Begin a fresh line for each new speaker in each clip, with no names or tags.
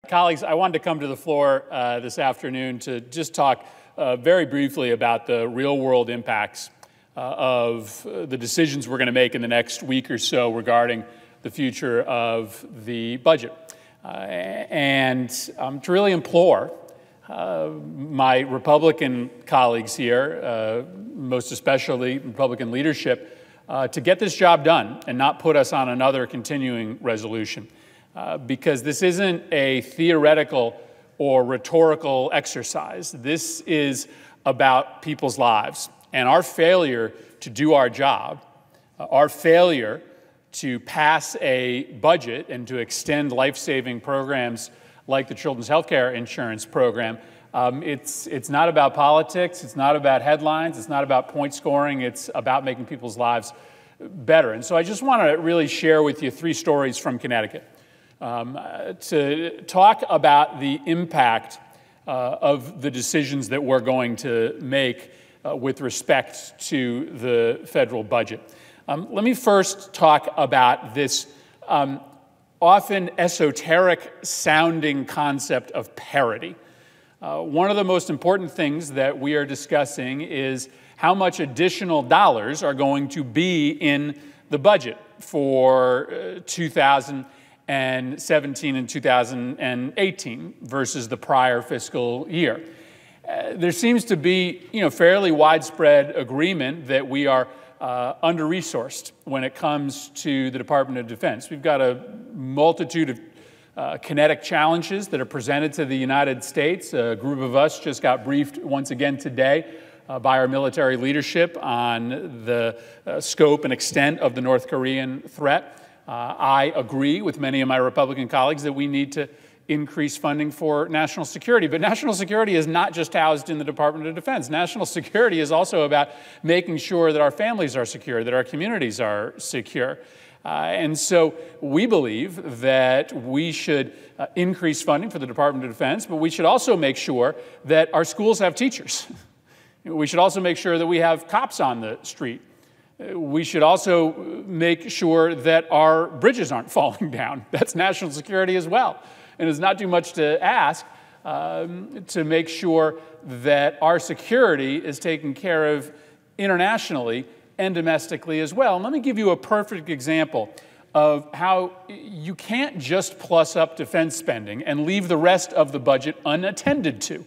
Colleagues, I wanted to come to the floor this afternoon to just talk very briefly about the real-world impacts of the decisions we're going to make in the next week or so regarding the future of the budget. And to really implore my Republican colleagues here, most especially Republican leadership, to get this job done and not put us on another continuing resolution. Because this isn't a theoretical or rhetorical exercise. This is about people's lives. And our failure to do our job, our failure to pass a budget and to extend life-saving programs like the Children's Health Care Insurance Program, it's not about politics, it's not about headlines, it's not about point scoring, it's about making people's lives better. And so I just want to really share with you 3 stories from Connecticut. To talk about the impact of the decisions that we're going to make with respect to the federal budget. Let me first talk about this often esoteric sounding concept of parity. One of the most important things that we are discussing is how much additional dollars are going to be in the budget for 2017 and 2018 versus the prior fiscal year. There seems to be, fairly widespread agreement that we are under-resourced when it comes to the Department of Defense. We've got a multitude of kinetic challenges that are presented to the United States. A group of us just got briefed once again today by our military leadership on the scope and extent of the North Korean threat. I agree with many of my Republican colleagues that we need to increase funding for national security. But national security is not just housed in the Department of Defense. National security is also about making sure that our families are secure, that our communities are secure. And so we believe that we should increase funding for the Department of Defense, but we should also make sure that our schools have teachers. We should also make sure that we have cops on the street. We should also make sure that our bridges aren't falling down. That's national security as well. And it's not too much to ask to make sure that our security is taken care of internationally and domestically as well. And let me give you a perfect example of how you can't just plus up defense spending and leave the rest of the budget unattended to.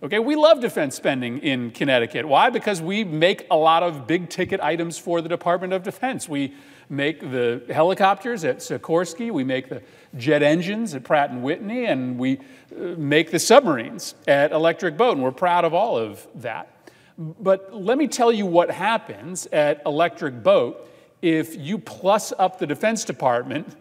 Okay, we love defense spending in Connecticut. Why? Because we make a lot of big-ticket items for the Department of Defense. We make the helicopters at Sikorsky, we make the jet engines at Pratt & Whitney, and we make the submarines at Electric Boat, and we're proud of all of that. But let me tell you what happens at Electric Boat if you plus up the Defense Department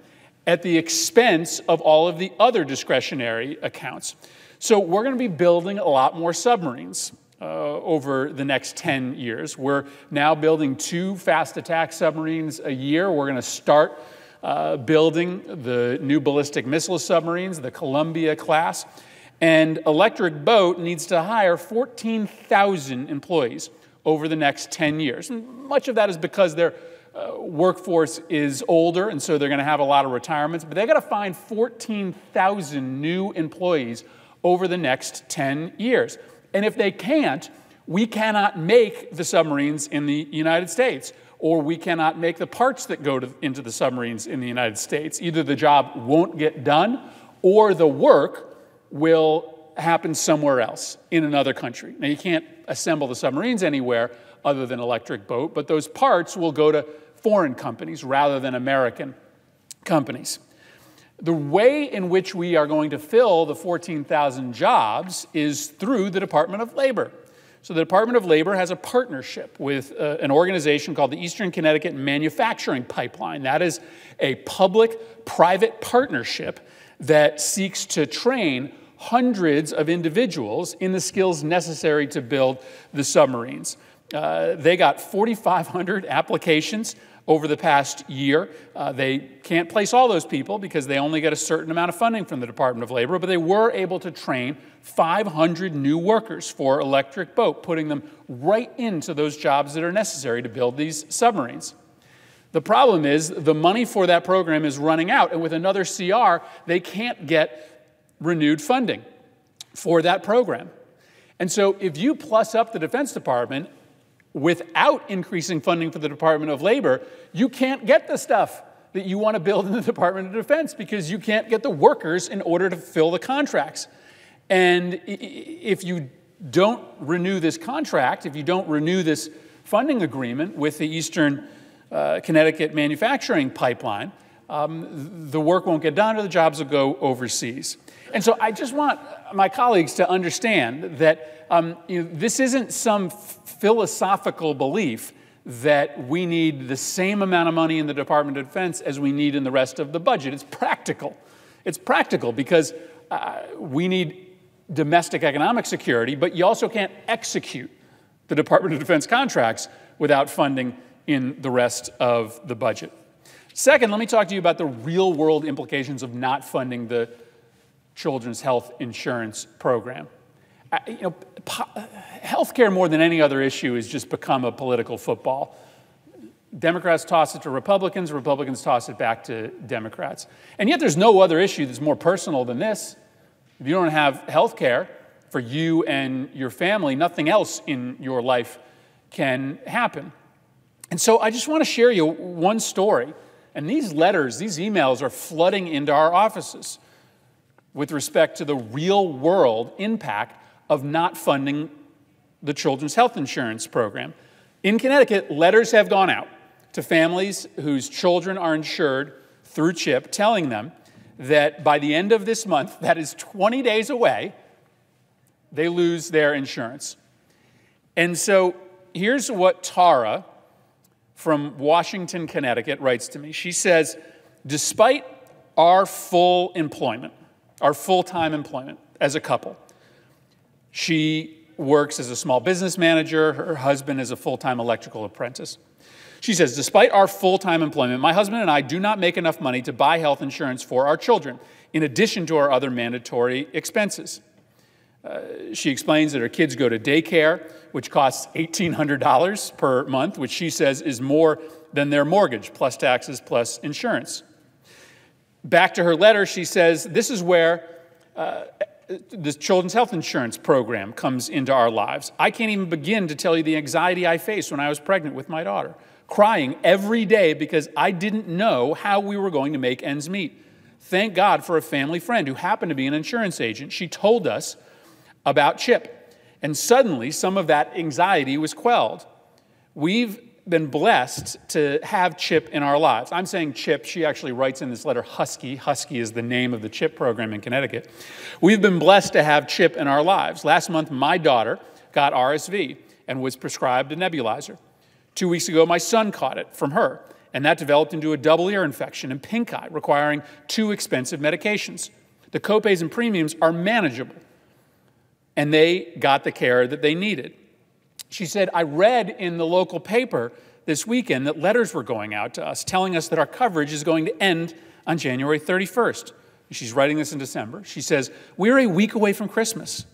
at the expense of all of the other discretionary accounts. So we're going to be building a lot more submarines over the next 10 years. We're now building 2 fast attack submarines a year. We're going to start building the new ballistic missile submarines, the Columbia class. And Electric Boat needs to hire 14,000 employees over the next 10 years. And much of that is because their workforce is older, and so they're going to have a lot of retirements. But they've got to find 14,000 new employees over the next 10 years. And if they can't, we cannot make the submarines in the United States, or we cannot make the parts that go into the submarines in the United States. Either the job won't get done, or the work will happen somewhere else in another country. Now, you can't assemble the submarines anywhere other than Electric Boat, but those parts will go to foreign companies rather than American companies. The way in which we are going to fill the 14,000 jobs is through the Department of Labor. So the Department of Labor has a partnership with an organization called the Eastern Connecticut Manufacturing Pipeline. That is a public-private partnership that seeks to train hundreds of individuals in the skills necessary to build the submarines. They got 4,500 applications over the past year. They can't place all those people because they only get a certain amount of funding from the Department of Labor, but they were able to train 500 new workers for Electric Boat, putting them right into those jobs that are necessary to build these submarines. The problem is the money for that program is running out, and with another CR, they can't get renewed funding for that program. And so if you plus up the Defense Department without increasing funding for the Department of Labor, you can't get the stuff that you want to build in the Department of Defense because you can't get the workers in order to fill the contracts. And if you don't renew this contract, if you don't renew this funding agreement with the Eastern Connecticut manufacturing pipeline, the work won't get done or the jobs will go overseas. And so I just want my colleagues to understand that this isn't some philosophical belief that we need the same amount of money in the Department of Defense as we need in the rest of the budget. It's practical. It's practical because we need domestic economic security, but you also can't execute the Department of Defense contracts without funding in the rest of the budget. Second, let me talk to you about the real-world implications of not funding the Children's Health Insurance Program. Healthcare, more than any other issue, has just become a political football. Democrats toss it to Republicans, Republicans toss it back to Democrats. And yet there's no other issue that's more personal than this. If you don't have health care for you and your family, nothing else in your life can happen. And so I just want to share you one story. And these letters, these emails are flooding into our offices with respect to the real-world impact of not funding the Children's Health Insurance Program. In Connecticut, letters have gone out to families whose children are insured through CHIP, telling them that by the end of this month, that is 20 days away, they lose their insurance. And so here's what Tara from Washington, Connecticut writes to me. She says, despite our full employment, our full-time employment as a couple, she works as a small business manager. Her husband is a full-time electrical apprentice. She says, despite our full-time employment, my husband and I do not make enough money to buy health insurance for our children, in addition to our other mandatory expenses. She explains that her kids go to daycare, which costs $1,800 per month, which she says is more than their mortgage, plus taxes, plus insurance. Back to her letter, she says, this is where the Children's Health Insurance Program comes into our lives. I can't even begin to tell you the anxiety I faced when I was pregnant with my daughter, crying every day because I didn't know how we were going to make ends meet. Thank God for a family friend who happened to be an insurance agent. She told us about CHIP, and suddenly some of that anxiety was quelled. We've been blessed to have CHIP in our lives. I'm saying CHIP. She actually writes in this letter Husky. Husky is the name of the CHIP program in Connecticut. We've been blessed to have CHIP in our lives. Last month, my daughter got RSV and was prescribed a nebulizer. 2 weeks ago, my son caught it from her, and that developed into a double ear infection and pink eye, requiring 2 expensive medications. The copays and premiums are manageable, and they got the care that they needed. She said, I read in the local paper this weekend that letters were going out to us telling us that our coverage is going to end on January 31st. She's writing this in December. She says, we're a week away from Christmas,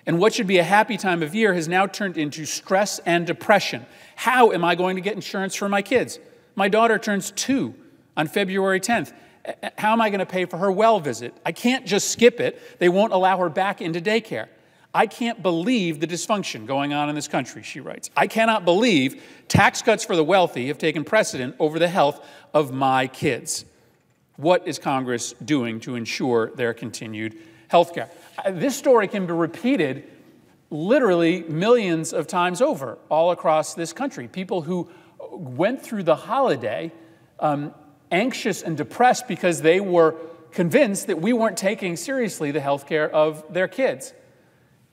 and what should be a happy time of year has now turned into stress and depression. How am I going to get insurance for my kids? My daughter turns 2 on February 10th. How am I going to pay for her well visit? I can't just skip it. They won't allow her back into daycare. I can't believe the dysfunction going on in this country, she writes. I cannot believe tax cuts for the wealthy have taken precedent over the health of my kids. What is Congress doing to ensure their continued health care? This story can be repeated literally millions of times over all across this country. People who went through the holiday anxious and depressed because they were convinced that we weren't taking seriously the health care of their kids.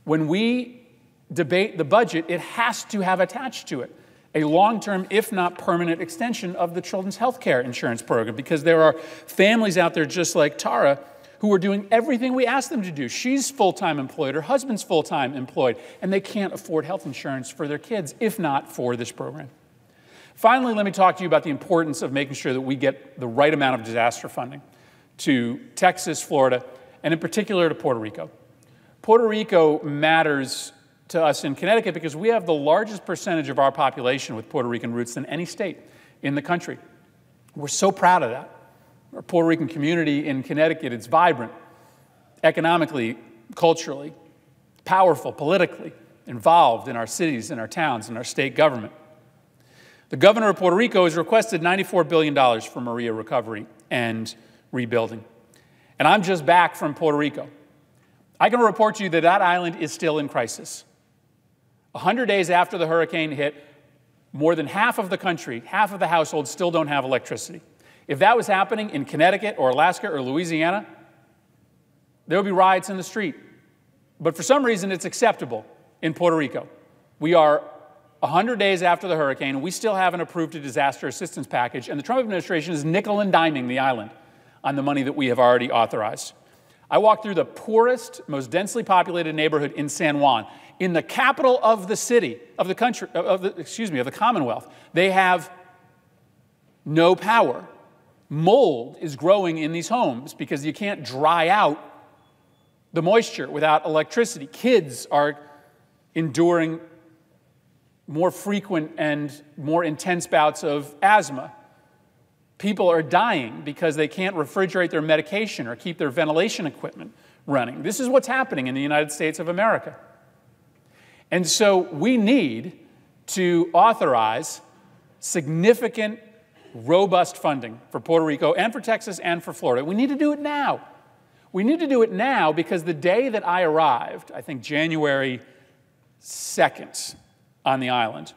When we debate the budget, it has to have attached to it a long-term, if not permanent, extension of the Children's Health Care Insurance Program, because there are families out there just like Tara who are doing everything we ask them to do. She's full-time employed, her husband's full-time employed, and they can't afford health insurance for their kids, if not for this program. Finally, let me talk to you about the importance of making sure that we get the right amount of disaster funding to Texas, Florida, and in particular to Puerto Rico. Puerto Rico matters to us in Connecticut because we have the largest percentage of our population with Puerto Rican roots than any state in the country. We're so proud of that. Our Puerto Rican community in Connecticut, it's vibrant. economically, culturally, powerful, politically, involved in our cities, in our towns, in our state government. The governor of Puerto Rico has requested $94 billion for Maria recovery and rebuilding. And I'm just back from Puerto Rico. I can report to you that that island is still in crisis. 100 days after the hurricane hit, more than half of the country, half of the households still don't have electricity. If that was happening in Connecticut or Alaska or Louisiana, there would be riots in the street. But for some reason, it's acceptable in Puerto Rico. We are 100 days after the hurricane, and we still haven't approved a disaster assistance package, and the Trump administration is nickel and diming the island on the money that we have already authorized. I walked through the poorest, most densely populated neighborhood in San Juan, in the capital of the city, of the country, of the Commonwealth. They have no power. Mold is growing in these homes because you can't dry out the moisture without electricity. Kids are enduring more frequent and more intense bouts of asthma. People are dying because they can't refrigerate their medication or keep their ventilation equipment running. This is what's happening in the United States of America. And so we need to authorize significant, robust funding for Puerto Rico and for Texas and for Florida. We need to do it now. We need to do it now because the day that I arrived, I think January 2nd on the island,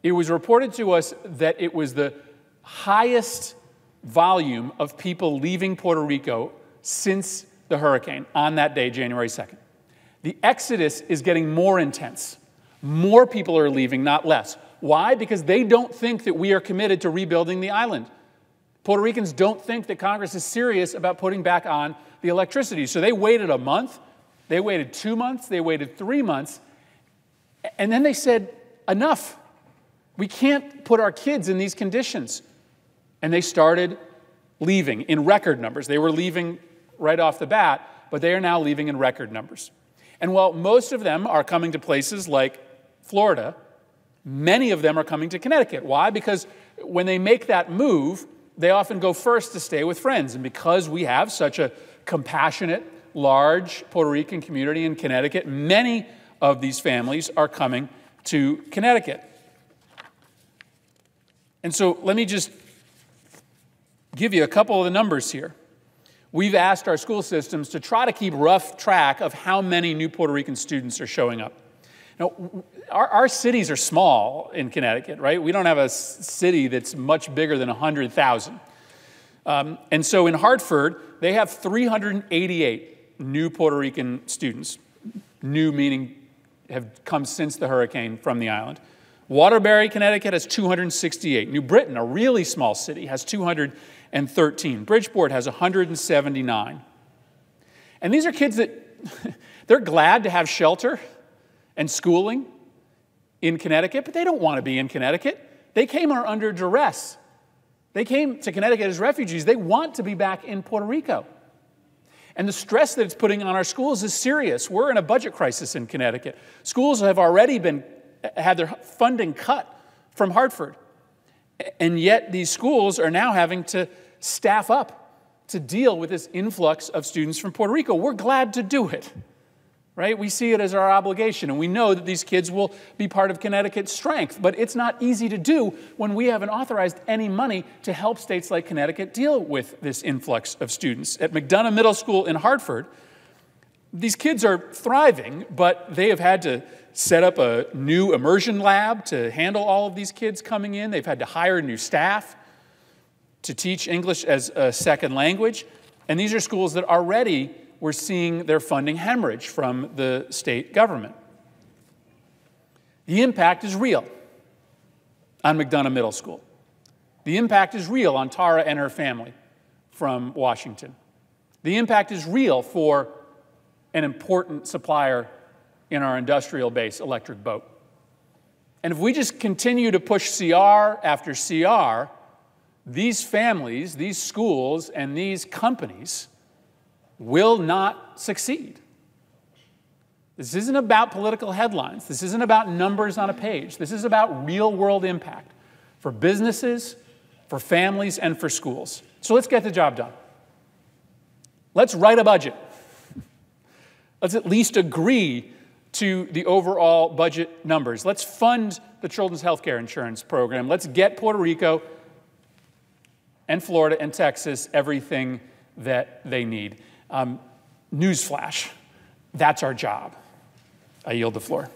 it was reported to us that it was the highest volume of people leaving Puerto Rico since the hurricane on that day, January 2nd. The exodus is getting more intense. More people are leaving, not less. Why? Because they don't think that we are committed to rebuilding the island. Puerto Ricans don't think that Congress is serious about putting back on the electricity. So they waited a month, they waited 2 months, they waited 3 months, and then they said, enough. We can't put our kids in these conditions. And they started leaving in record numbers. They were leaving right off the bat, but they are now leaving in record numbers. And while most of them are coming to places like Florida, many of them are coming to Connecticut. Why? Because when they make that move, they often go first to stay with friends. And because we have such a compassionate, large Puerto Rican community in Connecticut, many of these families are coming to Connecticut. And so let me just give you a couple of the numbers here. We've asked our school systems to try to keep rough track of how many new Puerto Rican students are showing up. Now, our cities are small in Connecticut, right? We don't have a city that's much bigger than 100,000. And so in Hartford, they have 388 new Puerto Rican students. New meaning have come since the hurricane from the island. Waterbury, Connecticut has 268. New Britain, a really small city, has 213. Bridgeport has 179. And these are kids that they're glad to have shelter and schooling in Connecticut, but they don't want to be in Connecticut. They came under duress. They came to Connecticut as refugees. They want to be back in Puerto Rico. And the stress that it's putting on our schools is serious. We're in a budget crisis in Connecticut. Schools have already had their funding cut from Hartford. And yet these schools are now having to staff up to deal with this influx of students from Puerto Rico. We're glad to do it, right? We see it as our obligation, and we know that these kids will be part of Connecticut's strength. But it's not easy to do when we haven't authorized any money to help states like Connecticut deal with this influx of students. At McDonough Middle School in Hartford, these kids are thriving, but they have had to set up a new immersion lab to handle all of these kids coming in. They've had to hire new staff to teach English as a second language. And these are schools that already were seeing their funding hemorrhage from the state government. The impact is real on McDonough Middle School. The impact is real on Tara and her family from Washington. The impact is real for an important supplier in our industrial base, Electric Boat. And if we just continue to push CR after CR, these families, these schools, and these companies will not succeed. This isn't about political headlines. This isn't about numbers on a page. This is about real-world impact for businesses, for families, and for schools. So let's get the job done. Let's write a budget. Let's at least agree to the overall budget numbers. Let's fund the children's health care insurance program. Let's get Puerto Rico and Florida and Texas everything that they need. Newsflash, that's our job. I yield the floor.